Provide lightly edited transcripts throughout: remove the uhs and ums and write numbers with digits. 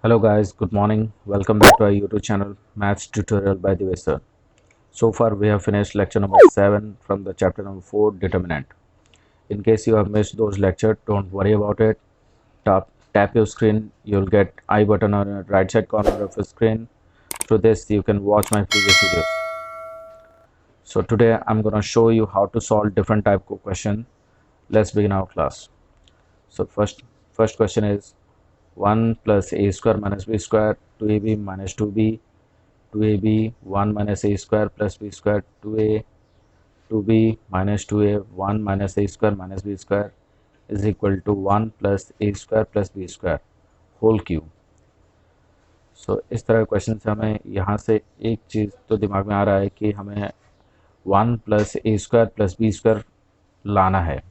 Hello guys, good morning. Welcome back to our YouTube channel Maths Tutorial by the way sir. So far we have finished lecture number 7 from the chapter number 4 determinant. In case you have missed those lectures, don't worry about it. Tap your screen, you'll get I button on the right side corner of the screen. Through this you can watch my previous videos. So today I'm gonna show you how to solve different type of question. Let's begin our class. So first question is 1 plus a square minus b square 2ab minus 2b 2ab 1 minus a square plus b square 2a 2b minus 2a 1 minus a square minus b square is equal to 1 plus a square plus b square whole cube. So इस तरह के question से हमें यहाँ से एक चीज़ तो दिमाग में आ रहा है कि हमें 1 plus A square plus B square लाना है।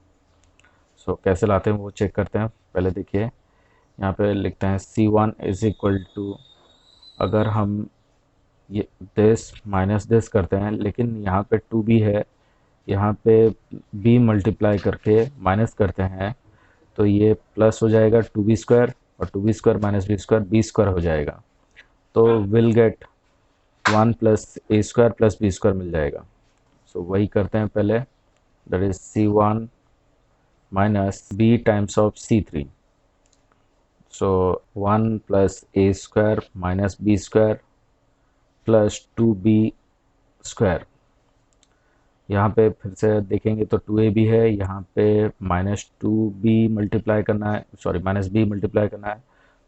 सो कैसे लाते हैं वो चेक करते हैं। पहले देखिए यहाँ पे लिखते हैं c1 इज इक्वल टू, अगर हम ये दिस माइनस दिस करते हैं, लेकिन यहाँ पे 2b है, यहाँ पे b मल्टीप्लाई करके माइनस करते हैं तो ये प्लस हो जाएगा 2b स्क्वायर, और 2b square minus B square B square हो जाएगा। तो will get 1 plus A square plus B square मिल जाएगा। सो वही करते हैं पहले, that is c1 minus b times of c3। So 1 plus A square minus B square plus 2b square. यहाँ पे फिर से देखेंगे तो 2ab है, यहाँ पे माइनस 2b मल्टीप्लाई करना है, सॉरी माइनस b मल्टीप्लाई करना है,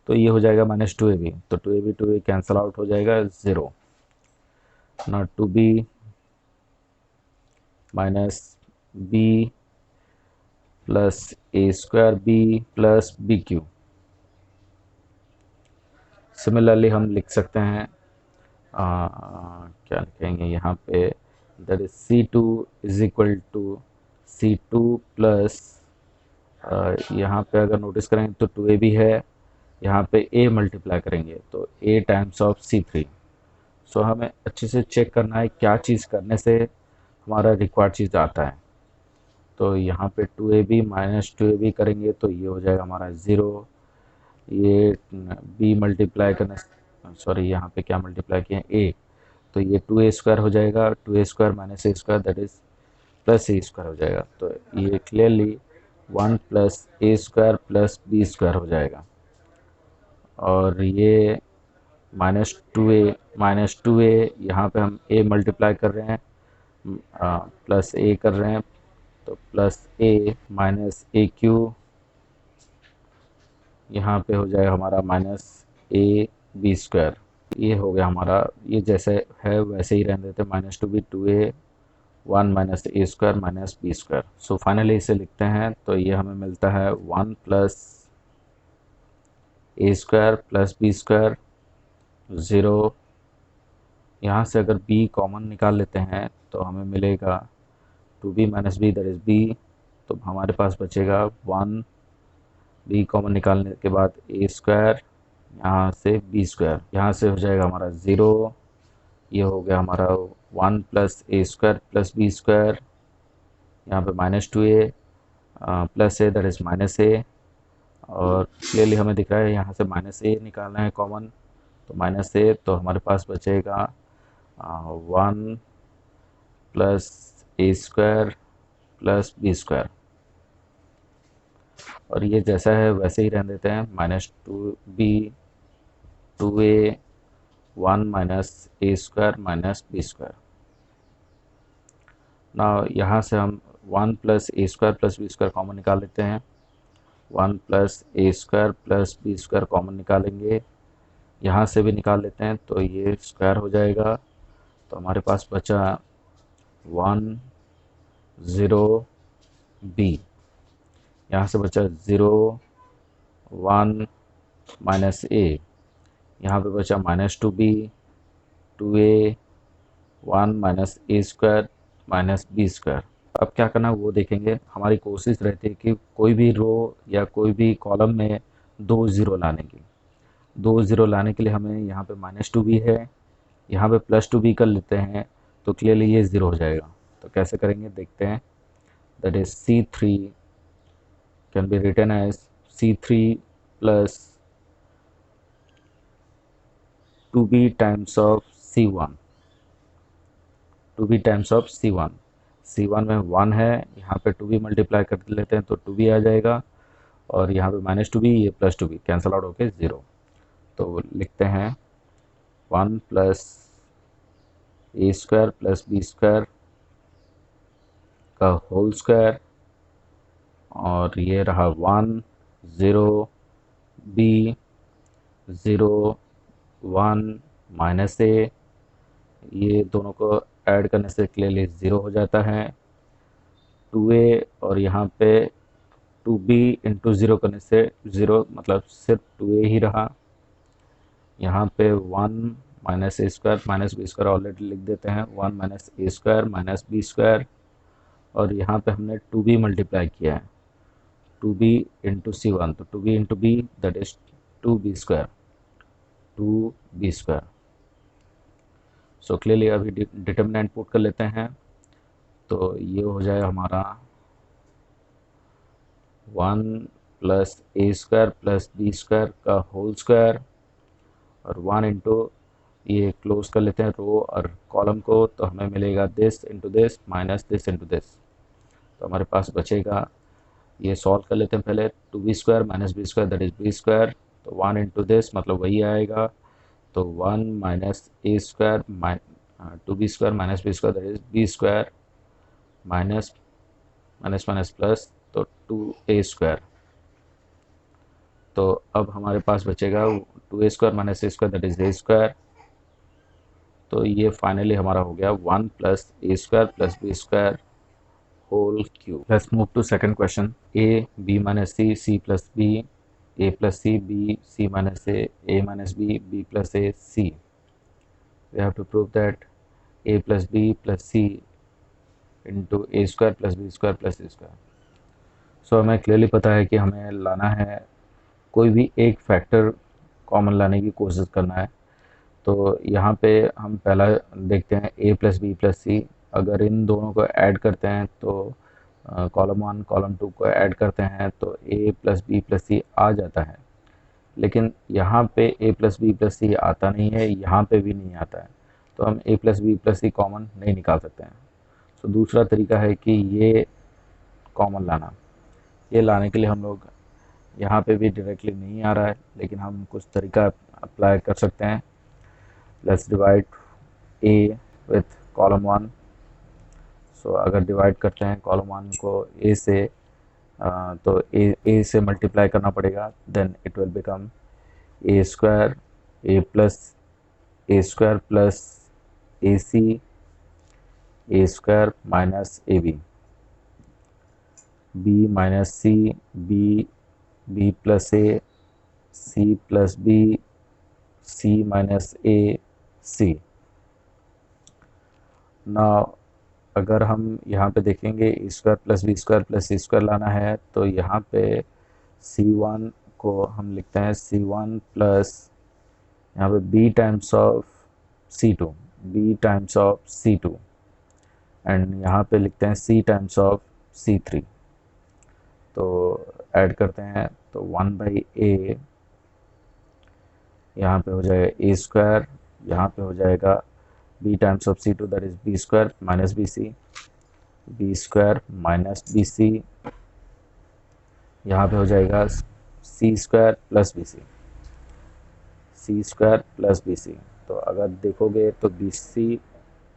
तो ये हो जाएगा माइनस 2ab, तो 2ab कैंसिल आउट हो जाएगा 0। ना 2b minus b plus A square b plus B Q. Similarly हम लिख सकते हैं क्या लिखेंगे यहाँ पे, that is c2 is equal to c2 plus, यहाँ पे अगर नोटिस करेंगे तो 2ab है, यहाँ पे a मल्टीप्लाई करेंगे तो a टाइम्स ऑफ c3। सो हमें अच्छे से चेक करना है क्या चीज़ करने से हमारा रिक्वायर्ड चीज़ आता है। तो यहाँ पे 2ab माइनस 2ab करेंगे तो ये हो जाएगा हमारा 0। ये b मल्टीप्लाई करने, सॉरी यहाँ पे क्या मल्टीप्लाई किए a, तो ये 2a स्क्वायर हो जाएगा, 2a square minus A square that is plus A square हो जाएगा। तो ये clearly 1 plus A square plus B square हो जाएगा। और ये माइनस टू ए यहाँ पे हम a मल्टीप्लाई कर रहे हैं, प्लस a कर रहे हैं, तो plus a minus A Q, यहाँ पे हो जाएगा हमारा माइनस ए बी स्क्वायर। ये हो गया हमारा, ये जैसे है वैसे ही रहने देते, minus 2b 1 minus A square minus B square. So finally इसे लिखते हैं तो ये हमें मिलता है 1 plus A square plus B square 0। यहाँ से अगर b कॉमन निकाल लेते हैं तो हमें मिलेगा 2b minus B that is b, तो हमारे पास बचेगा 1, b कॉमन निकालने के बाद ए स्क्वायर, यहाँ से बी स्क्वायर, यहाँ से हो जाएगा हमारा 0। ये हो गया हमारा 1 plus A square plus B square, यहाँ पे -2a plus A that is -a, और क्लियरली हमें दिख रहा है यहाँ से -a निकालना है कॉमन, तो -a, तो हमारे पास बचेगा 1 plus A square plus B square, और ये जैसा है वैसे ही रहने देते हैं, -2b 2a 1 minus A square minus B square. ना यहाँ से हम 1 plus A square plus B square common निकाल लेते हैं, 1 plus A square plus B square common निकालेंगे, यहाँ से भी निकाल लेते हैं तो ये स्क्वायर हो जाएगा, तो हमारे पास बचा 1 0 b, यहाँ से बचा 0 1 माइनस ए, यहाँ पे बचा -2b 2a 1 minus A square minus B square. अब क्या करना है वो देखेंगे। हमारी कोशिश रहती है कि कोई भी रो या कोई भी कॉलम में 2 ज़ीरो लाने की। 2 ज़ीरो लाने के लिए हमें यहाँ पे -2b है, यहाँ पे +2b कर लेते हैं तो क्लियरली ये 0 हो जाएगा। तो कैसे करेंगे देखते हैं, that is c3 can be written as c3 plus 2b times of c1, 2b times of c1, c1 में 1 है, यहाँ पे 2b मल्टीप्लाई कर लेते हैं तो 2b आ जाएगा, और यहाँ पे -2b, ये +2b कैंसल आउट होके 0। तो लिखते हैं 1 plus A square plus B square का होल स्क्वायर, और ये रहा 1 0 बी 0 1 -a, ये दोनों को ऐड करने से क्लियरली 0 हो जाता है। 2a और यहाँ पे 2b इंटू 0 करने से 0 मतलब सिर्फ 2a ही रहा। यहाँ पे 1 minus A square minus B square already लिख देते हैं, 1 minus A square minus B square, और यहाँ पे हमने 2b मल्टीप्लाई किया है, 2b इंटू c1, तो 2b into b that is 2b square, 2b square. So clearly अभी डिटर्मिनेंट पुट कर लेते हैं, तो ये हो जाएगा हमारा 1 plus A square plus B square का होल स्क्वायर, और 1 इंटू ये क्लोज कर लेते हैं रो और कॉलम को, तो हमें मिलेगा this into this minus this into this. तो हमारे पास बचेगा, ये सॉल्व कर लेते हैं पहले, 2b square minus B square that is B square, तो 1 इंटू दिस मतलब वही आएगा, तो 1 minus A square 2b square minus B square that is B square minus minus minus plus, तो 2a स्क्वायर। तो अब हमारे पास बचेगा 2a square minus A square that is A square. तो ये फाइनली हमारा हो गया 1 plus A square plus B square whole cube. Let's move to second question. a b minus c plus b, a plus c b c minus a minus b b plus a c। We have to prove that a plus b plus c into A square plus B square plus A square. So हमें clearly पता है कि हमें लाना है कोई भी एक फैक्टर कॉमन लाने की कोशिश करना है। तो यहाँ पे हम पहला देखते हैं a प्लस बी प्लस सी, अगर इन दोनों को ऐड करते हैं तो कॉलम 1 कॉलम 2 को ऐड करते हैं तो a प्लस बी प्लस सी आ जाता है, लेकिन यहाँ पे a प्लस बी प्लस सी आता नहीं है, यहाँ पे भी नहीं आता है, तो हम a plus B plus C common नहीं निकाल सकते हैं। तो दूसरा तरीका है कि ये कॉमन लाना, ये लाने के लिए हम लोग यहाँ पे भी डायरेक्टली नहीं आ रहा है, लेकिन हम कुछ तरीका अप्लाई कर सकते हैं। Let's divide a with column 1। सो अगर डिवाइड करते हैं कॉलम 1 को a से, तो a से मल्टीप्लाई करना पड़ेगा, then it will become a square a plus a square plus A C A square minus A B minus C B plus A C plus B C minus A C. ना अगर हम यहाँ पे देखेंगे A square plus B square plus C square लाना है, तो यहाँ पे c1 को हम लिखते हैं c1 प्लस यहाँ पे b times of c2, b times of c2, and यहाँ पे लिखते हैं c टाइम्स ऑफ c3। तो ऐड करते हैं तो 1/a, यहाँ पे हो जाएगा ए स्क्वायर, यहाँ पे हो जाएगा b times of c2 that is b square minus b square minus bc, यहाँ पे हो जाएगा c square plus c square plus bc। तो अगर देखोगे तो bc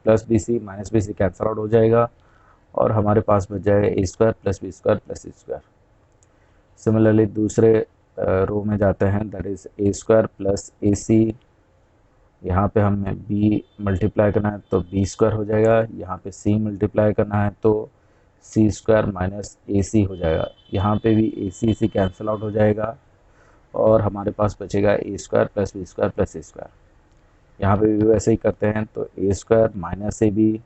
plus bc minus bc cancel out हो जाएगा, और हमारे पास बच जाएगा A square plus B square plus C square. Similarly दूसरे रो में जाते हैं, that is A square plus A C, यहाँ पे हमें b मल्टीप्लाई करना है तो b स्क्वायर हो जाएगा, यहाँ पे c मल्टीप्लाई करना है तो c स्क्वायर माइनस ए सी हो जाएगा, यहाँ पे भी ए सी कैंसिल आउट हो जाएगा, और हमारे पास बचेगा A square plus B square plus C square. यहाँ पे भी वैसे ही करते हैं, तो A square minus A B,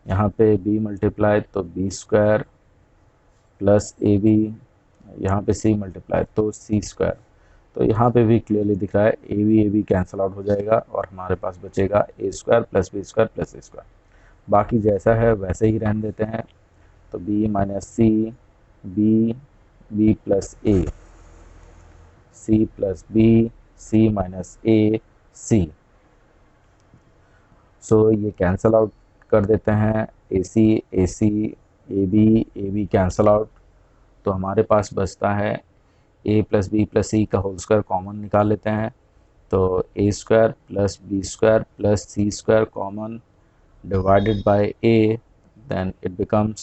यहाँ पे b मल्टीप्लाई तो B square plus A B, यहाँ पे c मल्टीप्लाई तो सी स्क्वायर। तो यहाँ पे भी क्लियरली दिख रहा है ए बी कैंसिल आउट हो जाएगा, और हमारे पास बचेगा A square plus B square plus A square. बाकी जैसा है वैसे ही रहने देते हैं, तो b minus C B plus A, C plus B C minus A C। So ये कैंसल आउट कर देते हैं, AC AC AB cancel out, तो हमारे पास बचता है a plus B plus C का होल स्क्वायर कॉमन निकाल लेते हैं, तो a square plus B square plus C square common divided by a, then it becomes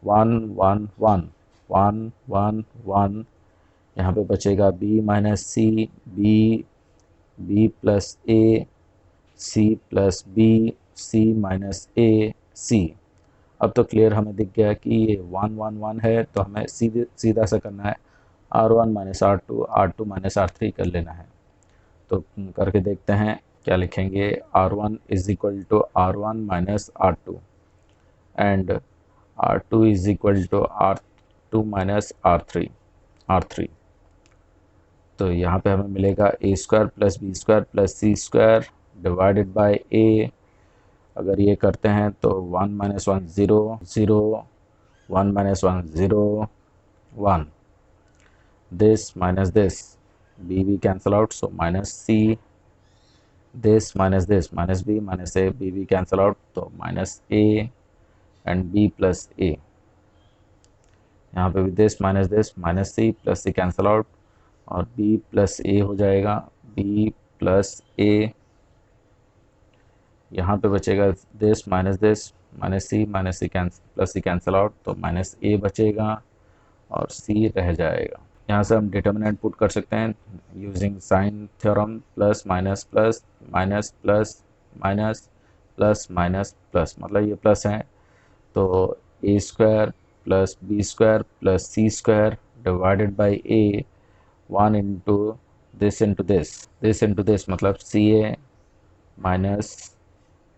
1 1 1 1 1 1। यहाँ पे बचेगा b minus C, b plus a, c plus b, c minus a, c। अब तो clear हमें दिख गया कि ये 1 1 1 है, तो हमें सीधा सा करना है R1 minus R2 R2 minus R3 कर लेना है। तो करके देखते हैं क्या लिखेंगे, R1 is equal to R1 minus R2 and R2 is equal to R2 minus R3। तो यहाँ पे हमें मिलेगा a square plus B square plus C square divided by a। अगर ये करते हैं तो 1 minus 1 0 0, 1 minus 1 0 1, this minus this, b cancel out, so minus c, this minus b minus a, b cancel out, तो minus a and b plus a। यहाँ पे भी this minus c plus c cancel out और b plus a हो जाएगा, b plus a। यहाँ पे बचेगा this minus c plus c cancel out, तो minus a बचेगा और c रह जाएगा। यहाँ से हम डिटर्मिनेंट पुट कर सकते हैं using sign theorem, plus minus plus minus plus minus plus minus plus, मतलब ये प्लस है तो a square plus B square plus C square divided by a, 1 into this मतलब सी ए माइनस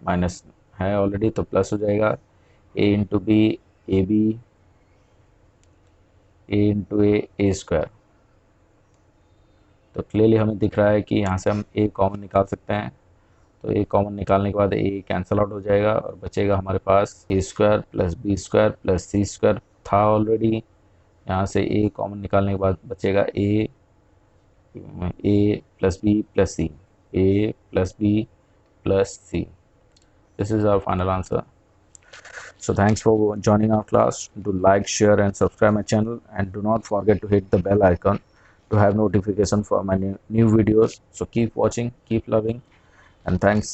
माइनस है already तो plus हो जाएगा, a into B A B, a into A square. तो क्लियरली हमें दिख रहा है कि यहाँ से हम a कॉमन निकाल सकते हैं, तो a कॉमन निकालने के बाद a कैंसिल आउट हो जाएगा और बचेगा हमारे पास a square plus B square plus C square था ऑलरेडी। यहाँ से a कॉमन निकालने के बाद बचेगा a plus B plus C, a plus B plus C. This is our final answer. So thanks for joining our class. Do like, share and subscribe my channel, and do not forget to hit the bell icon to have notification for my new videos. So keep watching, keep loving, and thanks.